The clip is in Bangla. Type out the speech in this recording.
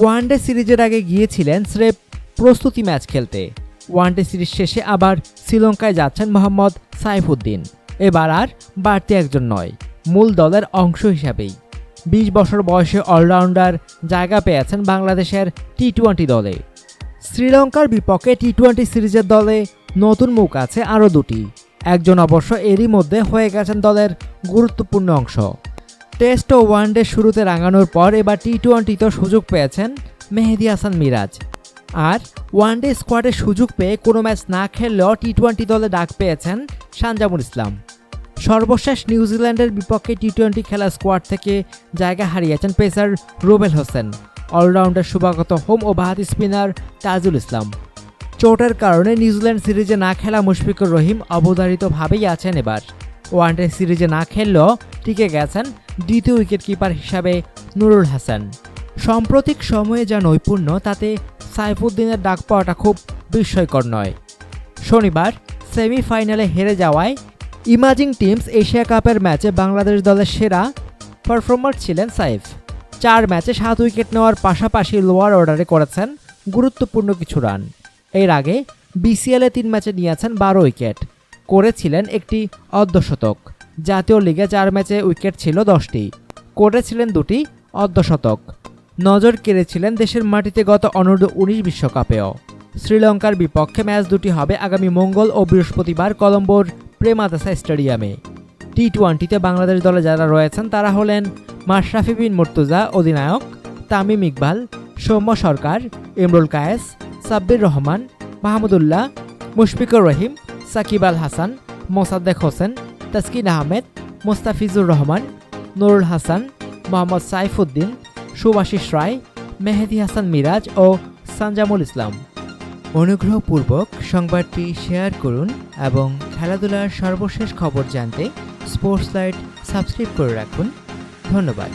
ওয়ানডে সিরিজের আগে গিয়েছিলেন স্রেফ প্রস্তুতি ম্যাচ খেলতে। ওয়ানডে সিরিজ শেষে আবার শ্রীলঙ্কায় যাচ্ছেন মোহাম্মদ সাইফুদ্দিন। এবার আর বাড়তি একজন নয়, মূল দলের অংশ হিসাবেই 20 বছর বয়সে অলরাউন্ডার জায়গা পেয়েছেন বাংলাদেশের টি-20 দলে। শ্রীলঙ্কার বিপক্ষে টি-20 সিরিজের দলে নতুন মুখ আছে আরও দুটি। একজন অবশ্য এরই মধ্যে হয়ে গেছেন দলের গুরুত্বপূর্ণ অংশ। টেস্ট ও ওয়ানডে শুরুতে রাঙানোর পর এবার টি-20তেও সুযোগ পেয়েছেন মেহেদী হাসান মিরাজ। আর ওয়ানডে স্কোয়াডে সুযোগ পেয়ে কোনো ম্যাচ না খেললেও টি-20 দলে ডাক পেয়েছেন সানজামুল ইসলাম। সর্বশেষ নিউজিল্যান্ডের বিপক্ষে টি-20 খেলা স্কোয়াড থেকে জায়গা হারিয়েছেন পেসার রুবেল হোসেন, অলরাউন্ডার শুভাগত হোম ও বাহাতি স্পিনার তাজুল ইসলাম। চোটের কারণে নিউজিল্যান্ড সিরিজে না খেলা মুশফিকুর রহিম অবধারিতভাবেই আছেন। এবার ওয়ানডে সিরিজে না খেললেও টিকে গেছেন দ্বিতীয় উইকেটকিপার হিসাবে নুরুল হাসান। সাম্প্রতিক সময়ে যা নৈপুণ্য, তাতে সাইফুদ্দিনের ডাক পাওয়াটা খুব বিস্ময়কর নয়। শনিবার সেমিফাইনালে হেরে যাওয়ায় ইমাজিং টিমস এশিয়া কাপের ম্যাচে বাংলাদেশ দলের সেরা পারফর্মার ছিলেন সাইফ। 4 ম্যাচে 7 উইকেট নেওয়ার পাশাপাশি লোয়ার অর্ডারে করেছেন গুরুত্বপূর্ণ কিছু রান। এর আগে বিসিএলে 3 ম্যাচে নিয়েছেন 12 উইকেট, করেছিলেন একটি অর্ধশতক। জাতীয় লিগে 4 ম্যাচে উইকেট ছিল 10টি, করেছিলেন 2টি অর্ধশতক। নজর কেড়েছিলেন দেশের মাটিতে গত অনূর্ধ্ব-19 বিশ্বকাপেও। শ্রীলঙ্কার বিপক্ষে ম্যাচ দুটি হবে আগামী মঙ্গল ও বৃহস্পতিবার কলম্বোর প্রেমাদাসা স্টেডিয়ামে। টি-20তে বাংলাদেশ দলে যারা রয়েছেন তারা হলেন মাশরাফি বিন মুর্তজা অধিনায়ক, তামিম ইকবাল, সৌম্য সরকার, ইমরুল কায়েস, সাব্বির রহমান, মাহমুদুল্লাহ, মুশফিকুর রহিম, সাকিব আল হাসান, মোসাদ্দেক হোসেন, তাসকিন আহমেদ, মোস্তাফিজুর রহমান, নুরুল হাসান, মোহাম্মদ সাইফুদ্দিন, সুভাশিস রায়, মেহেদী হাসান মিরাজ ও সানজামুল ইসলাম। অনুগ্রহপূর্বক সংবাদটি শেয়ার করুন এবং খেলাধুলার সর্বশেষ খবর জানতে স্পোর্টস লাইট সাবস্ক্রাইব করে রাখুন। ধন্যবাদ।